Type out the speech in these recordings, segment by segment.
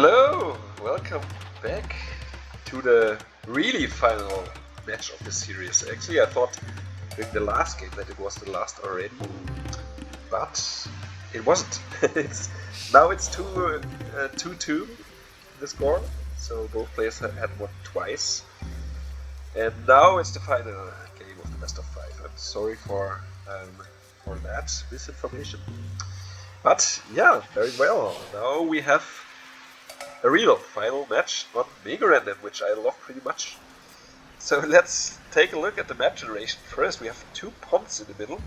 Hello, welcome back to the really final match of the series. Actually, I thought during the last game that it was the last already, but it wasn't. Now it's 2-2 the score, so both players had won twice. And now it's the final game of the best of five. I'm sorry for that misinformation. But yeah, very well. Now we have a real final match on Mega Random, which I love pretty much. So let's take a look at the map generation first. We have two ponds in the middle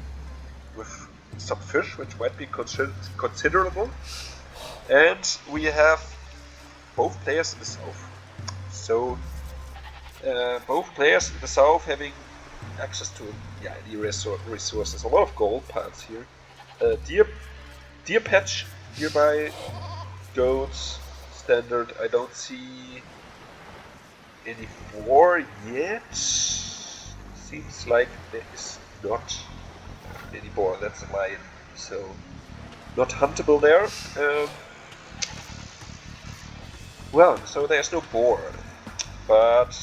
with some fish, which might be considerable. And we have both players in the south. So both players in the south having access to any resources. A lot of gold parts here. Deer patch nearby, goats, standard. I don't see any boar yet. Seems like there is not any boar. That's a lion, so not huntable there. Well, so there's no boar, but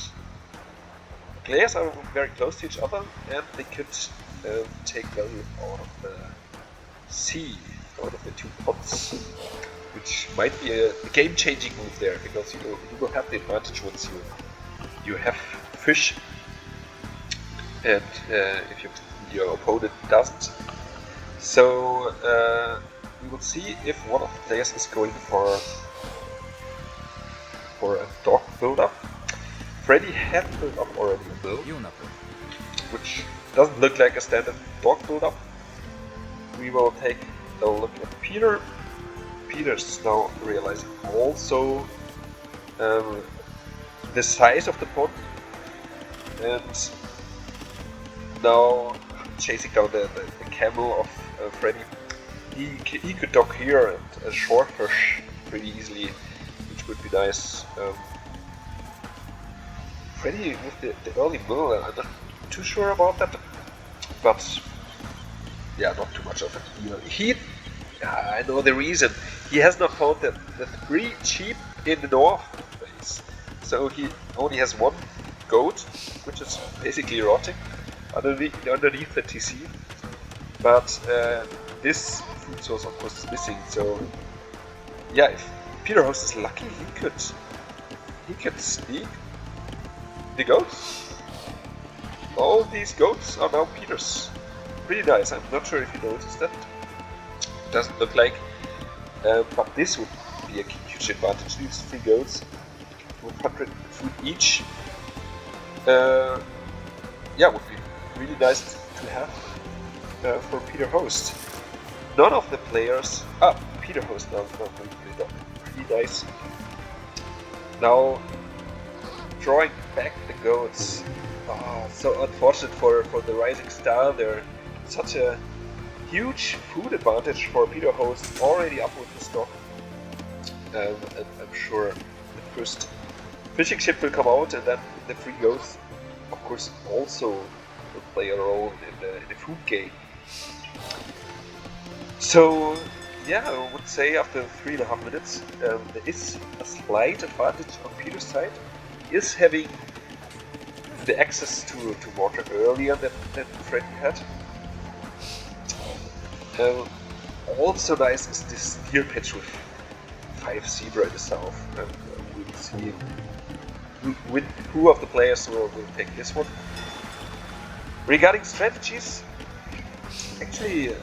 players are very close to each other, and they could take value out of the sea, out of the two pots, which might be a game-changing move there, because you will have the advantage once you have fish, and if your opponent doesn't. So we will see if one of the players is going for a dog build-up. Freddy had built up already a build, which doesn't look like a standard dog build-up. We will take a look at Peter. Peter's now realizing also the size of the pot, and now chasing down the camel of Freddy. He could dock here and short fish pretty easily, which would be nice. Freddy with the early mill, I'm not too sure about that, but yeah, not too much of it. I know the reason. He has not found the 3 sheep in the north base, so he only has 1 goat, which is basically rotting underneath the TC. But this food source, of course, is missing. So yeah, if Peter Host is lucky, he could sneak the goats. All these goats are now Peter's. Pretty nice. I'm not sure if you noticed that. Doesn't look like, but this would be a huge advantage. These 3 goats, 100 food each. Would be really nice to have for Peter Host. None of the players. Peter Host now pretty nice. Now drawing back the goats. So unfortunate for the Rising Star. They're such a huge food advantage for Peter Host, already up with the stock. And I'm sure the first fishing ship will come out, and then the 3 goats, of course, also will play a role in the food game. So yeah, I would say after 3.5 minutes, there is a slight advantage on Peter's side. He is having the access to water earlier than Freddy had. Also nice is this deer pitch with 5 zebra in the south, and we'll see who of the players will take this one. Regarding strategies, actually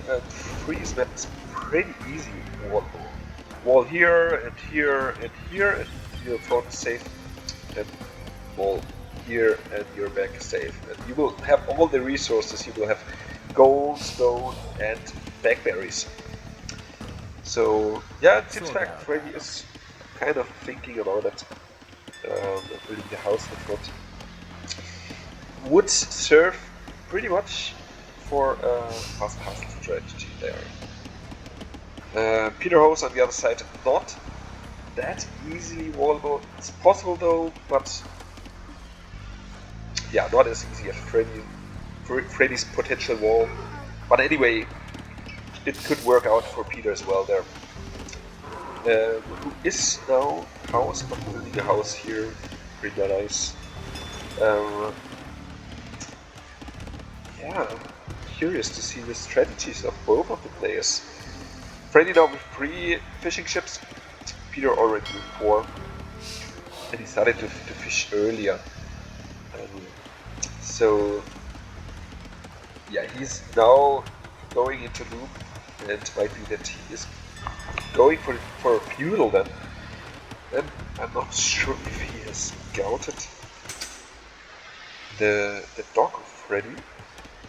Freeze map is pretty easy. Wall here and here and here, and your front is safe, and wall here and your back is safe. And you will have all the resources. You will have gold, stone, and blackberries. So yeah, it seems like Freddy is kind of thinking about it. Building the house in front would serve pretty much for a fast castle strategy there. Peter Host on the other side, not that easily wallable. It's possible though, but yeah, not as easy as Freddy's potential wall. But anyway, it could work out for Peter as well there. who is now house, but building a house here, pretty nice. Yeah, curious to see the strategies of both of the players. Freddy now with 3 fishing ships, Peter already with 4, and he started to fish earlier. So yeah, he's now going into loop, and it might be that he is going for a feudal then. Then I'm not sure if he has scouted the dock of Freddy.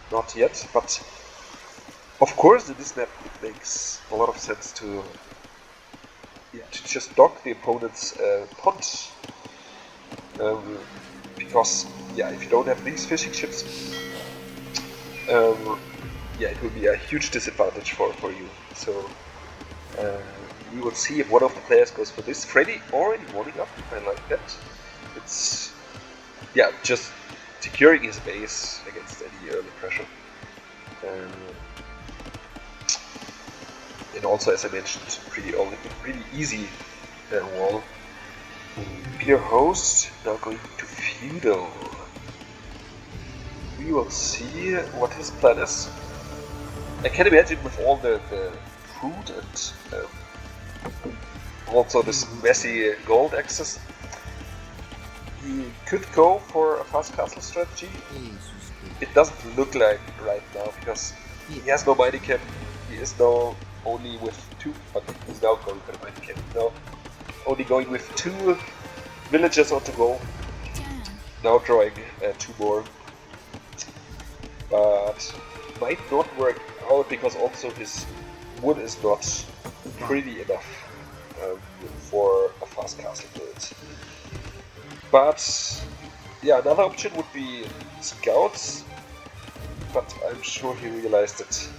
Not yet, but of course in this map it makes a lot of sense to just dock the opponent's pond. Because if you don't have these fishing ships, it will be a huge disadvantage for you. So we will see if one of the players goes for this. Freddy already warming up, I like that. It's just securing his base against any early pressure. And also, as I mentioned, pretty easy wall. Peter host now going to feudal. We will see what his plan is. I can imagine with all the food and also this messy gold access, he could go for a fast castle strategy. It doesn't look like right now because he has no mining camp. He is now only with 2, but he's now going for the mining camp. Now only going with 2 villagers on to go. Now drawing 2 more. But might not work out because also his wood is not pretty enough for a fast castle build. But another option would be scouts, but I'm sure he realized it,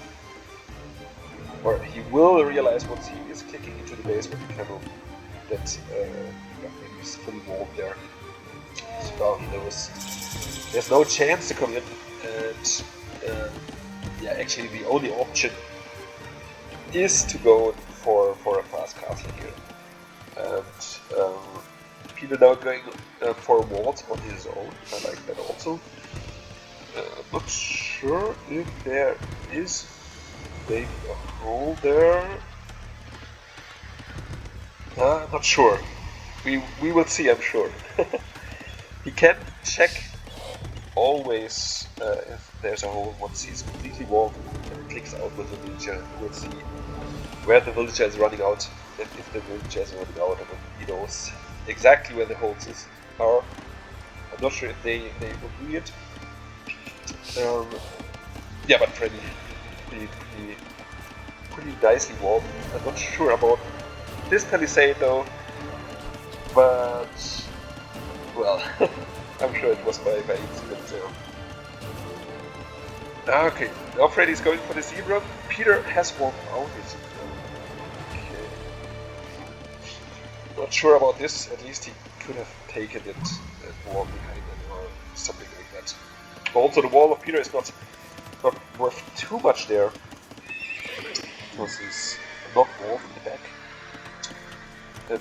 or he will realize once he is clicking into the base with the cannon that he's fully walled there. So now he knows there's no chance to come in, and actually the only option is to go for a fast castle here. And Peter now going for walls on his own. I like that also. Not sure if there is maybe a hole there. Not sure. We will see, I'm sure. He can check always if there's a hole once he's completely walled and clicks out with the villager. We'll see where the villager is running out, and if the villager is running out, and he knows exactly where the holes are. I'm not sure if they agree it. But Freddy, pretty nicely walled. I'm not sure about this palisade though, but well, I'm sure it was by accident. Okay, now Freddy's going for the zebra. Peter has walled out his zebra. Okay. Not sure about this. At least he could have taken it and walled behind it or something like that. Also, the wall of Peter is not worth too much there because he's not walled in the back.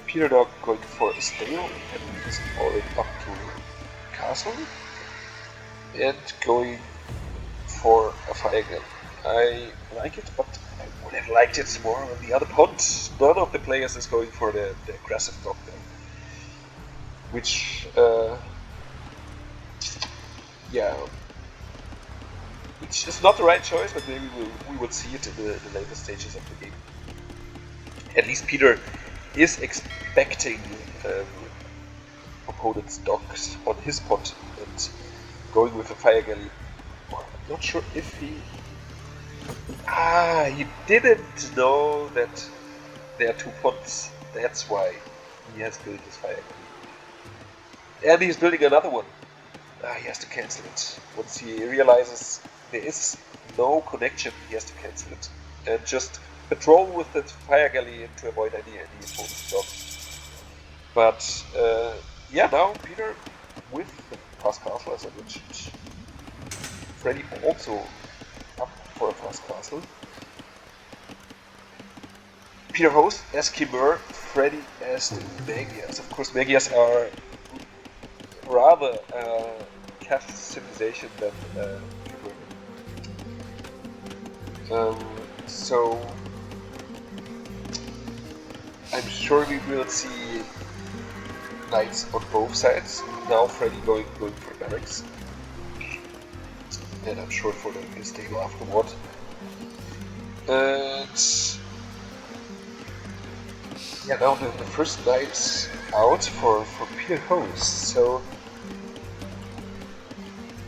Peter now going for a stale and he's already up to castle and going for a fire gun. I like it, but I would have liked it more on the other pond. None of the players is going for the aggressive block there, which which is not the right choice, but maybe we will see it in the later stages of the game. At least Peter is expecting opponent's docks on his pot and going with a fire galley. I'm not sure if he didn't know that there are 2 pots. That's why he has built his fire galley. And he's building another one. He has to cancel it. Once he realizes there is no connection, he has to cancel it and just patrol with the fire galley to avoid any opponent's dock. But now Peter with the fast castle, as I mentioned. Freddy also up for a fast castle. Peter Host as Kimur, Freddy as the Magias. Of course, Magias are rather caste civilization than Kimur. So I'm sure we will see knights on both sides. Now Freddy going for barracks, and I'm sure for the stable afterward. And yeah, now the first knight's out for Peter Host, so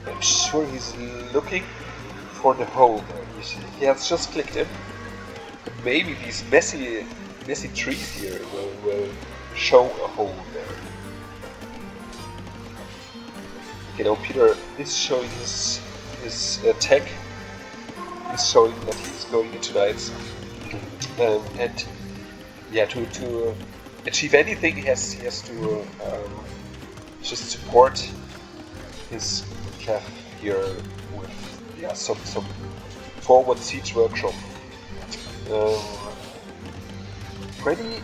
I'm sure he's looking for the hole there. He has just clicked in. Maybe these messy trees here will show a hole there. Okay, now Peter is showing his tech. He's showing that he's going into knights, and yeah, to achieve anything, he has to just support his cav here with some forward siege workshop. Freddy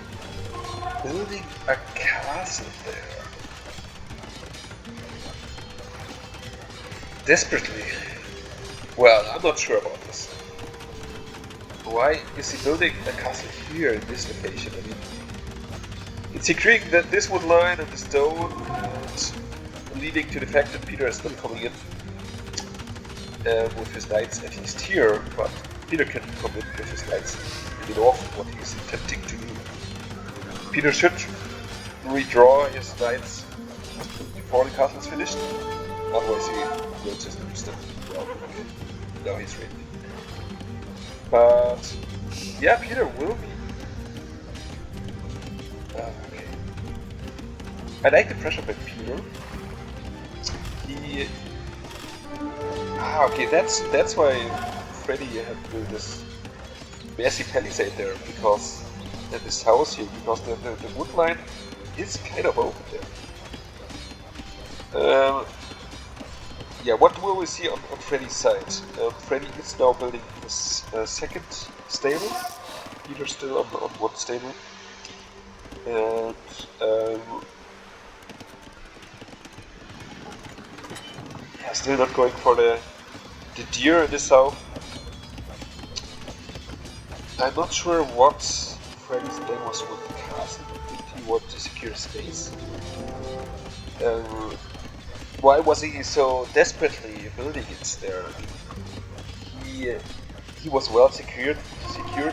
building a castle there. Desperately. Well, I'm not sure about this. Why is he building a castle here in this location? I mean, it's securing that this wood line and the stone, and leading to the fact that Peter is not coming in with his knights at least here, but Peter can come in with his knights in the north, what he's attempting to do. Peter should redraw his knights before the castle is finished, otherwise he will just lose them. Well, okay, now he's ready. But yeah, Peter will be. Okay. I like the pressure by Peter. He. Okay, that's why Freddy had built this messy palisade there, because at this house here, because the wood line is kind of open there. Yeah, what will we see on Freddy's side? Freddy is now building his second stable. Peter's still on one stable. And yeah, still not going for the deer in the south. I'm not sure what Freddy's plan was with the castle. Did he want to secure space? Why was he so desperately building it there? He was well secured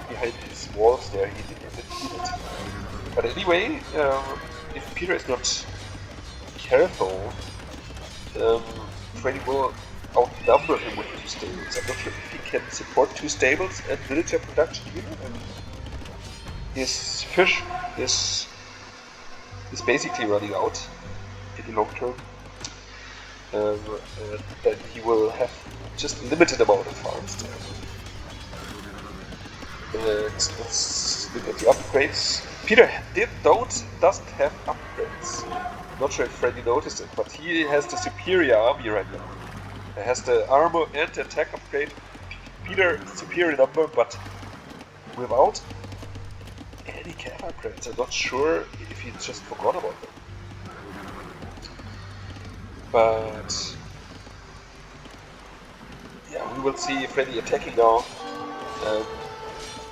behind his walls there. He didn't need it. But anyway, if Peter is not careful, Freddy will outnumber him with 2 stables. I'm not sure if he can support 2 stables and villager production here. And his fish is basically running out in the long term. Then he will have just a limited amount of farms there. Let's look at the upgrades. Peter doesn't have upgrades. Not sure if Freddy noticed it, but he has the superior army right now. He has the armor and attack upgrade. Peter superior number, but without any cav upgrades. I'm not sure if he just forgot about them. But yeah, we will see Freddy attacking now.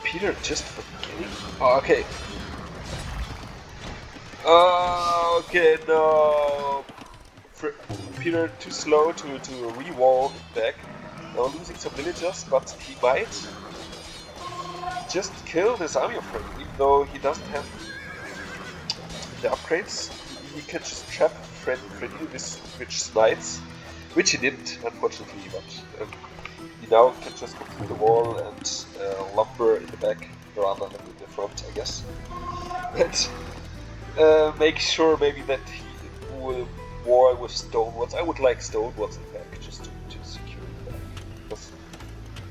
Peter just forgetting. Oh, okay. Okay, no. Peter too slow to re-wall back. Now losing some villagers, but he might just kill this army of Freddy, even though he doesn't have the upgrades. He can just trap Freddy with knights, which he didn't, unfortunately, but he now can just go through the wall and lumber in the back rather than in the front, I guess. And make sure maybe that he will war with stone walls. I would like stone walls in the back, just to secure the back. Because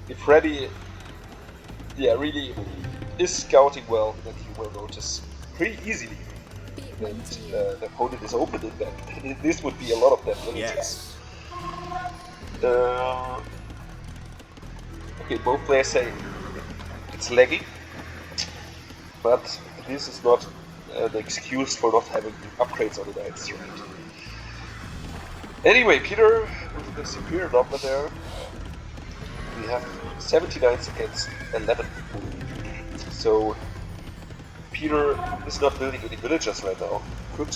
if Freddy really is scouting well, then he will notice pretty easily that the opponent is open in that. This would be a lot of that villages. Yes. Okay, both players say it's lagging. but this is not an excuse for not having upgrades on the knights, right? Anyway, Peter with the superior number there. We have 70 knights against 11. So Peter is not building any villagers right now. Could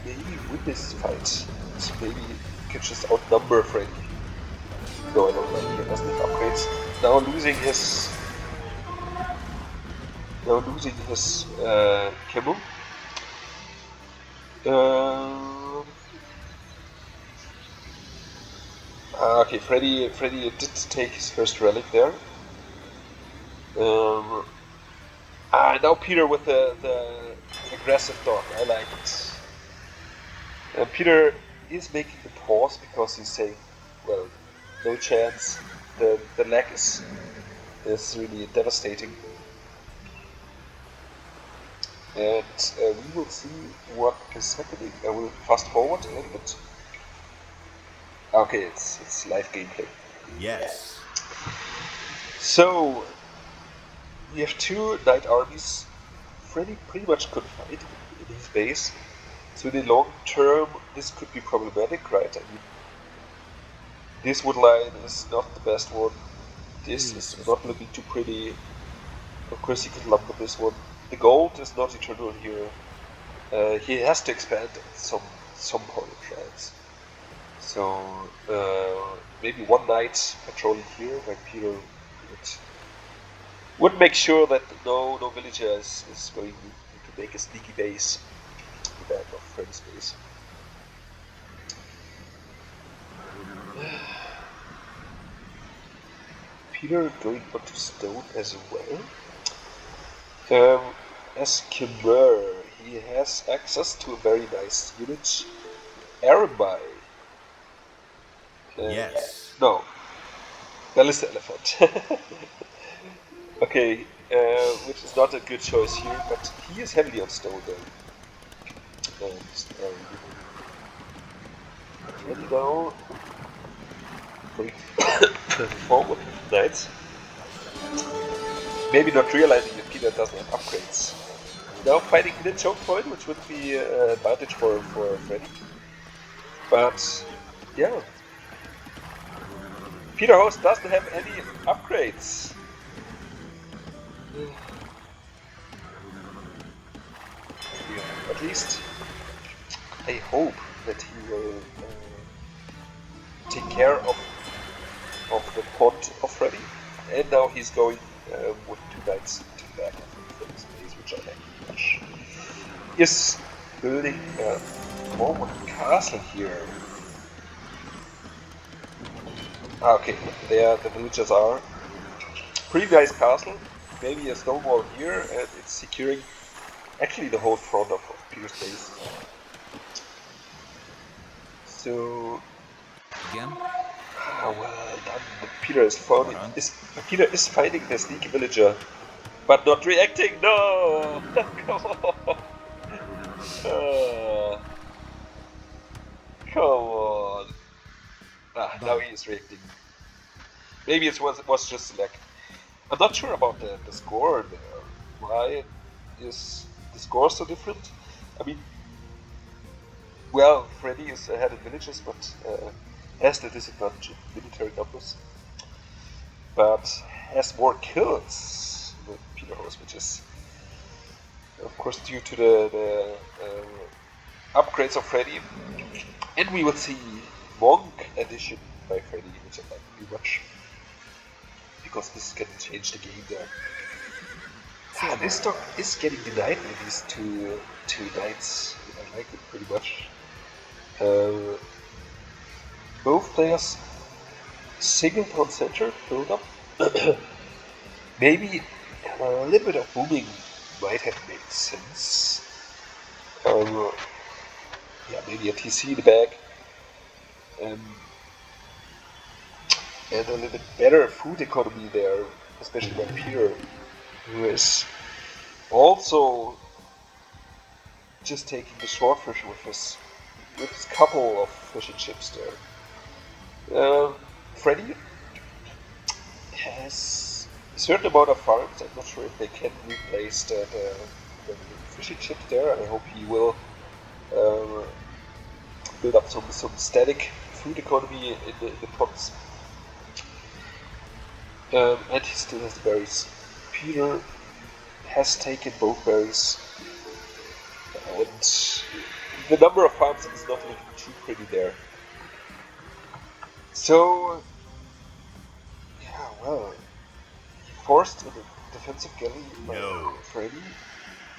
maybe win this fight. So maybe he can just outnumber Freddy. No, I don't like he doesn't have upgrades. Now losing his Kimmel. Okay, Freddy did take his first relic there. Now Peter with the aggressive dog. I like it. Peter is making the pause because he's saying, well, no chance. The lag is really devastating. And we will see what is happening. I will fast forward a little bit. Okay, it's live gameplay. Yes. So we have two knight armies. Freddy pretty much could fight in his base. So in the long term, this could be problematic, right? I mean, this wood line is not the best one. This is not looking too pretty. Of course, he could lump this one. The gold is not eternal here. He has to expand at some point, right? So maybe one knight patrolling here, where Peter would make sure that no villager is going to make a sneaky base in the back of Freddy's base. Peter going onto stone as well. As Kimmer, he has access to a very nice unit. Arabai. Yes. No. Ballista Elephant. Okay, which is not a good choice here, but he is heavily on stone though. Ready now. Going forward with knights. Maybe not realizing that Peter doesn't have upgrades. Now fighting in a choke point, which would be an advantage for Freddy. But yeah, Peter Host doesn't have any upgrades. At least I hope that he will take care of the pot of Freddy. And now he's going with two knights to the back of Freddy's base, which I like very much. Is building a forward castle here. Okay, there the villagers are. Pretty nice castle. Maybe a stone wall here, and it's securing actually the whole front of Peter's base. So Again. well done. Peter is finding the sneaky villager, but not reacting. No, come on. Come on. Now he is reacting. Maybe it was just like I'm not sure about the score there. Why is the score so different? I mean, well, Freddy is ahead in villages, but has the disadvantage in military numbers. But has more kills than Peter Horse, which is, of course, due to the upgrades of Freddy. And we will see Monk edition by Freddy, which I like very much. Because this can change the game there. This dog is getting denied with these two knights. I like it pretty much. Both players single town center build up. Maybe a little bit of booming might have made sense. Yeah, maybe a TC in the back. And a little bit better food economy there, especially by Peter, who is also just taking the swordfish with his couple of fishing chips there. Freddy is certain amount of farms. I'm not sure if they can replace the fishing ships there. I hope he will build up some static food economy in the pots. And he still has the berries. Peter has taken both berries, and the number of farms is not looking too pretty there. So, yeah, well, he forced a defensive galley by Freddy.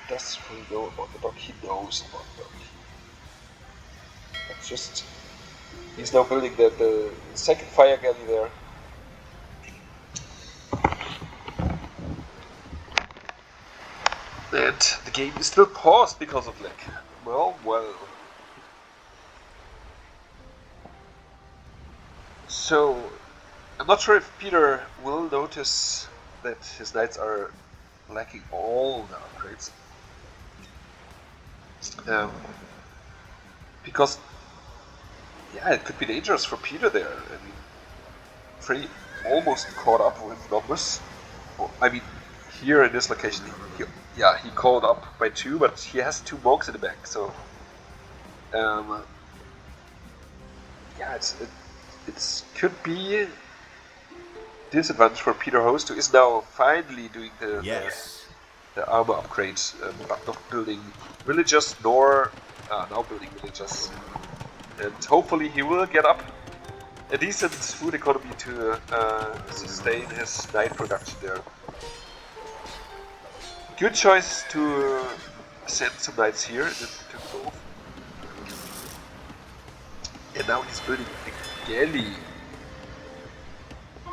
Does Freddy know about the dock? He knows about the dock. It's just, he's now building the second fire galley there. And the game is still paused because of lag. Well. So, I'm not sure if Peter will notice that his knights are lacking all the upgrades. Because, yeah, it could be dangerous for Peter there. I mean, Freddy almost caught up with numbers. Well, I mean, here in this location, he caught up by 2, but he has 2 monks in the back, so yeah, it could be disadvantage for Peter Host, who is now finally doing the armor upgrades, but not building villagers nor now building villagers. And hopefully he will get up a decent food economy to sustain his knight production there. Good choice to send some knights here and then to both. And now he's building a galley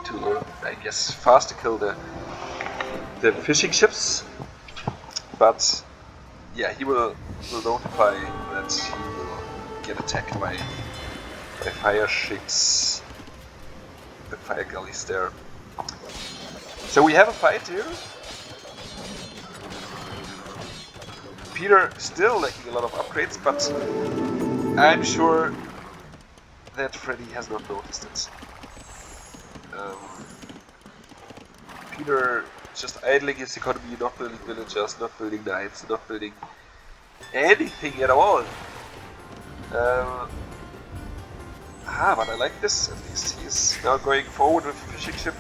to, I guess, faster kill the fishing ships. But yeah, he will notify that he will get attacked by fire ships, the fire galleys there. So we have a fight here. Peter still lacking a lot of upgrades, but I'm sure that Freddy has not noticed it. Peter just idling his economy, not building villagers, not building knights, not building anything at all. But I like this. At least he's now going forward with a fishing ship.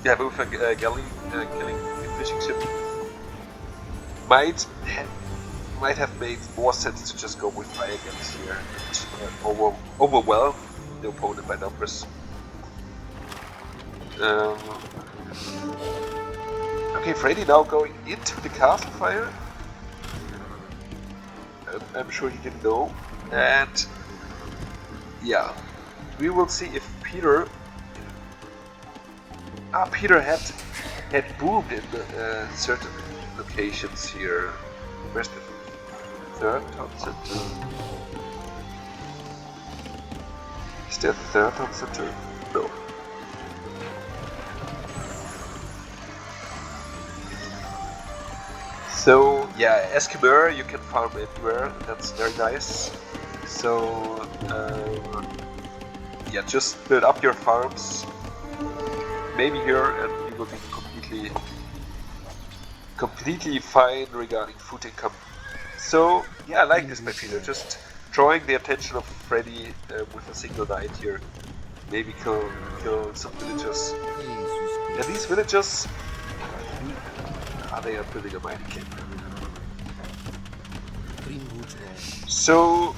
Yeah, with a galley killing a fishing ship. Might have made more sense to just go with fire galleys here and overwhelm the opponent by numbers. Okay, Freddy now going into the castle fire. I'm sure he didn't know. And yeah, we will see if Peter had boomed in certain locations here. Where's the third town center? Is there the third town center? No. So yeah, Eskimur you can farm anywhere. That's very nice. So yeah, just build up your farms. Maybe here, and you will be completely fine regarding food income. So yeah, I like this by Peter, just drawing the attention of Freddy with a single knight here. Maybe kill some villagers. And these villagers, they are building a mining camp. So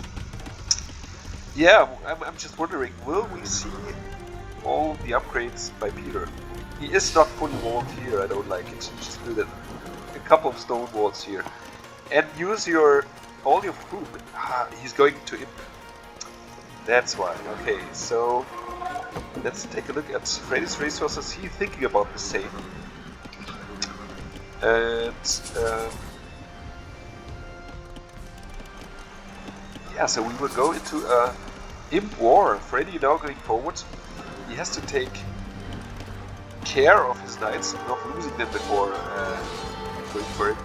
yeah, I'm just wondering, will we see all the upgrades by Peter? He is not fully walled here, I don't like it. Just build a couple of stone walls here. And use all your food. He's going to imp. That's why. Okay, so let's take a look at Freddy's resources. He's thinking about the same. And yeah, so we will go into a imp war. Freddy now going forward. He has to take care of his knights, not losing them before going for it.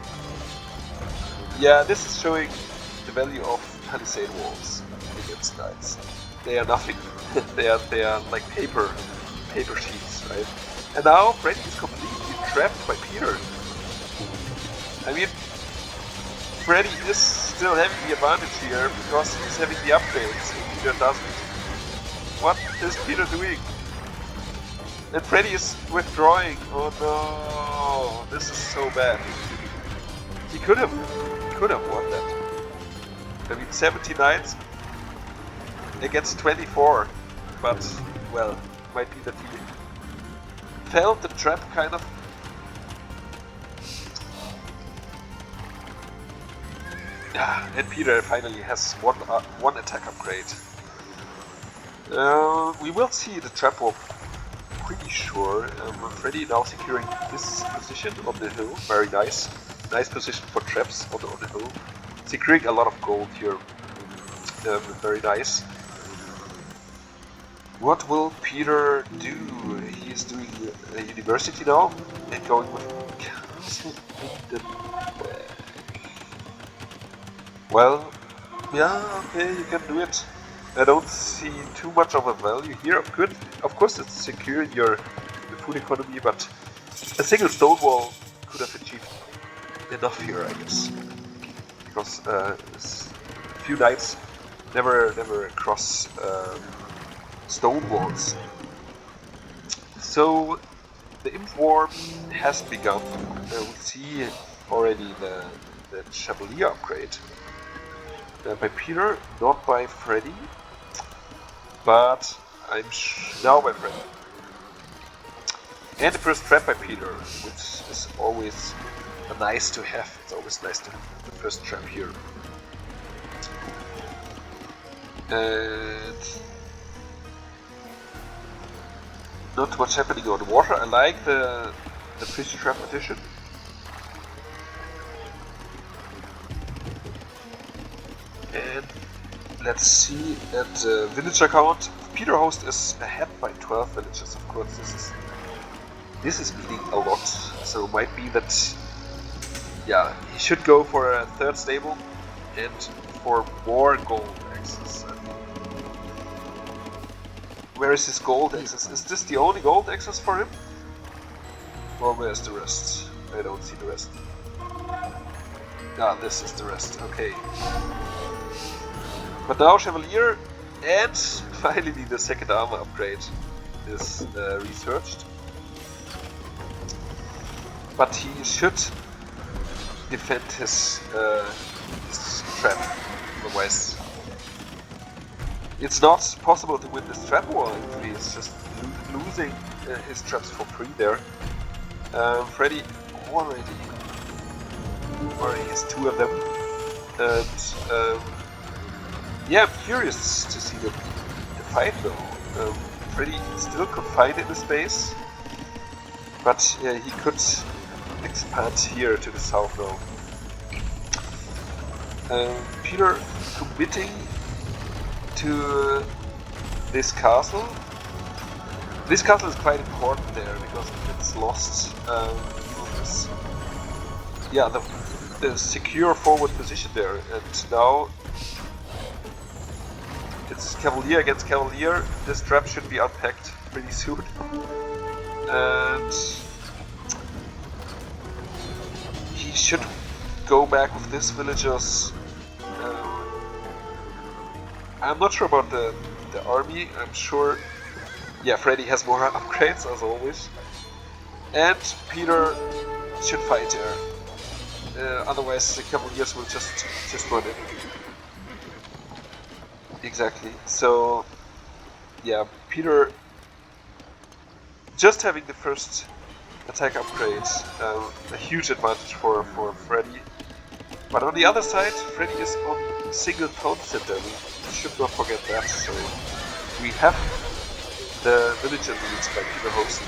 Yeah, this is showing the value of palisade walls against knights. They are nothing. they are like paper sheets, right? And now Freddy is completely trapped by Peter. I mean, Freddy is still having the advantage here because he's having the upgrades and Peter doesn't. What is Peter doing? And Freddy is withdrawing. Oh no, this is so bad. He could have won that. I mean, 79 against 24, but well, might be that he felt the trap kind of. And Peter finally has one attack upgrade. We will see the trap wall pretty sure. Freddy now securing this position on the hill, very nice. Nice position for traps on the hill. Securing a lot of gold here, very nice. What will Peter do? He is doing a university now and going with castle in the back. Well, yeah, okay, you can do it. I don't see too much of a value here. Of course, it's securing your food economy, but a single stone wall could have achieved enough here, I guess, because a few knights never cross stone walls. So the imp war has begun. We see already the Chevalier upgrade by Peter, not by Freddy, but I'm now by Freddy. And the first trap by Peter, which is always nice to have. It's always nice to have the first trap here. And not much happening on the water. I like the fish trap addition. And let's see at the villager count. Peter Host is ahead by 12 villages. Of course, this is meaning a lot. So it might be that, yeah, he should go for a third stable and for more gold access. Where is his gold access? Is this the only gold access for him? Or where's the rest? I don't see the rest. Ah, this is the rest. Okay. But now Chevalier and finally the second armor upgrade is researched. But he should defend his trap, otherwise it's not possible to win this trap war if he is just losing his traps for free there. Freddy already has two of them, and yeah, I'm curious to see the fight though. Freddy still confined in the space, but he could expand here to the south now. Peter committing to this castle. This castle is quite important there because if it's lost, yeah, the secure forward position there, and now it's Cavalier against Cavalier. This trap should be unpacked pretty soon. And he should go back with this villagers. I'm not sure about the army. I'm sure, yeah, Freddy has more upgrades as always. And Peter should fight there. Otherwise the Cavaliers will just run in. Exactly. So, yeah, Peter just having the first attack upgrades, a huge advantage for Freddy. But on the other side, Freddy is on single town center. We should not forget that. So we have the villager leads by Peter Host,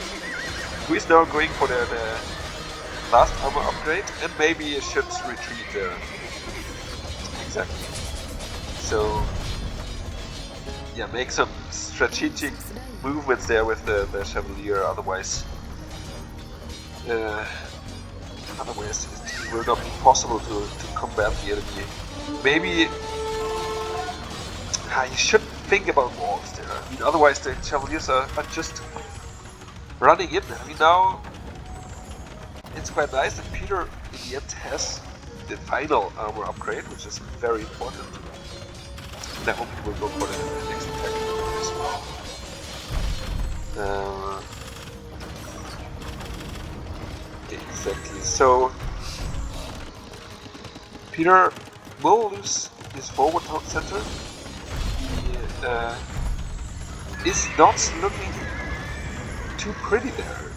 who is now going for the last armor upgrade, and maybe should retreat there. Exactly. So yeah, make some strategic movements there with the Chevalier, otherwise it will not be possible to combat the enemy. Maybe you should think about walls there. I mean, otherwise the Chevaliers are just running in. I mean, now it's quite nice that Peter in the end has the final armor upgrade, which is very important. And I hope he will go for the next attack as well. Exactly. So Peter will lose his forward center. He is not looking too pretty there.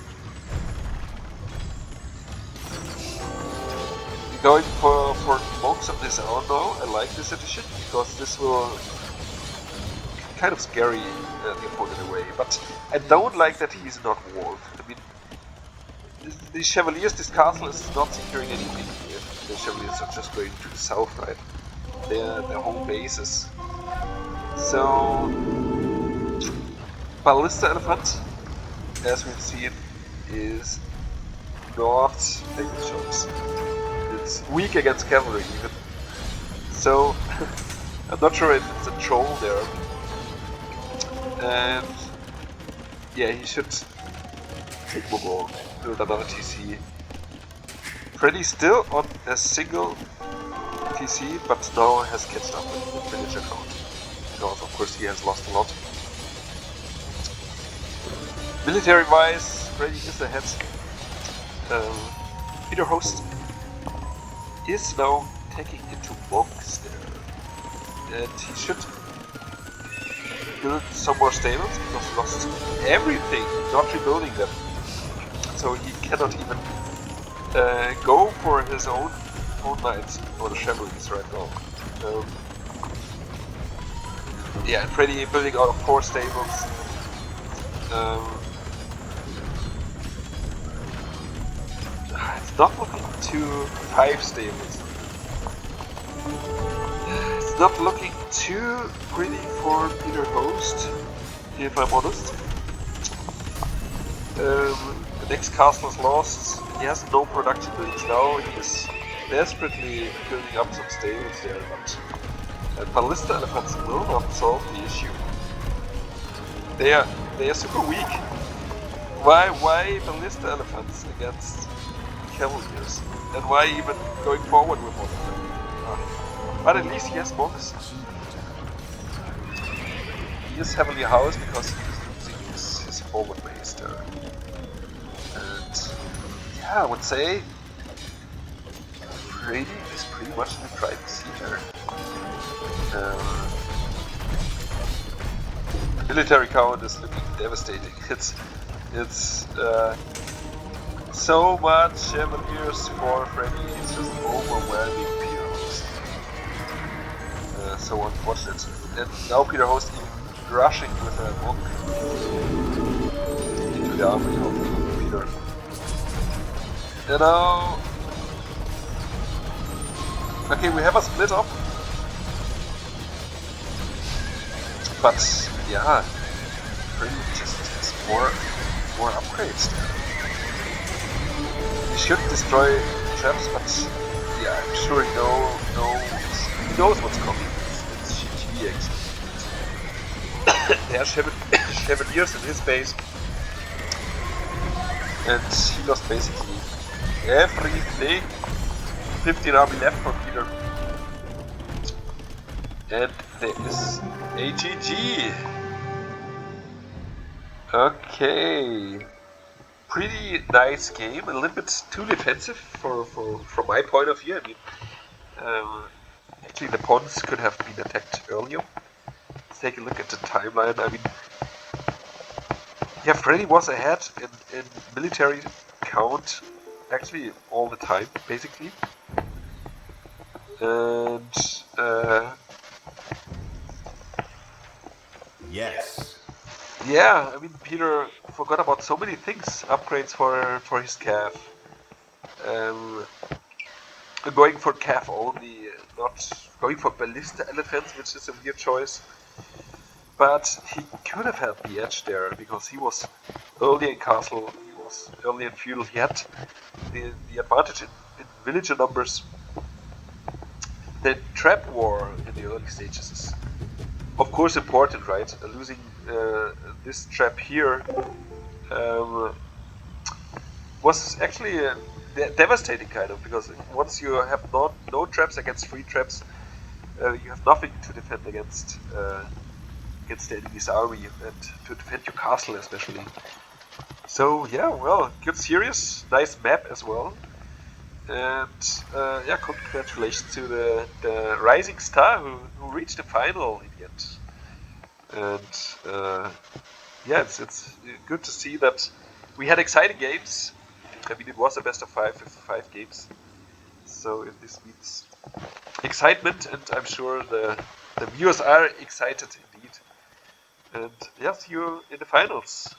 Going for monks of this own though, I like this addition because this will kind of scary the opponent away. But I don't like that he's not walled. I mean, the Chevaliers, this castle is not securing anything if the Chevaliers are just going to the south, right? Their home bases. So, Ballista Elephant, as we've seen, is not a good choice. It's weak against cavalry even. So, I'm not sure if it's a troll there. And yeah, he should take Mogor, build another TC. Freddy's still on a single TC, but now has catched up with the villager count. Because of course he has lost a lot. Military wise, Freddy is ahead. Peter Host is now taking into monks there. And he should build some more stables because he lost everything, not rebuilding them. So he cannot even go for his own knights or the Chevaliers right now. Yeah, and Freddy building out of 4 stables. It's not looking to 5 stables. It's not looking too pretty for Peter Host, if I'm honest. The next castle is lost. He has no production buildings now. He is desperately building up some stables there, but Ballista Elephants will not solve the issue. They are super weak. Why Ballista Elephants against Cavaliers? And why even going forward with one of them? But at least he has monks. He is heavily housed because he is losing his forward base there. And yeah, I would say Freddy is pretty much the driving seat here. The military count is looking devastating. It's so much Chevaliers for Freddy. It's just overwhelming Peter Host. So unfortunate. And now Peter Host even rushing with a monk into the army of Peter. You know. Okay, we have a split up. But yeah, Freddy just has more upgrades there. He should destroy traps, but yeah, I'm sure he knows what's coming. It's GG actually. There are Chevaliers in his base, and he lost basically everything. 15 army left for Peter. And there is a GG. Okay. Pretty nice game, a little bit too defensive from my point of view. I mean, actually the pawns could have been attacked earlier. Let's take a look at the timeline. I mean, yeah, Freddy was ahead in military count actually all the time, basically. And Yes. yeah, I mean, Peter forgot about so many things. Upgrades for his calf. Going for calf only, not going for Ballista Elephants, which is a weird choice. But he could have had the edge there, because he was early in castle, he was early in feudal, he had the advantage in villager numbers. The trap war in the early stages is of course important, right? Losing this trap here was actually devastating kind of, because once you have no traps against 3 traps, you have nothing to defend against the enemy's army and to defend your castle especially. So yeah, well, good series, nice map as well, and yeah, congratulations to the rising star who reached the final in the end. And yeah, it's good to see that we had exciting games. I mean, it was a best of 5 with 5 games. So if this means excitement, and I'm sure the viewers are excited indeed. And yeah, see you in the finals.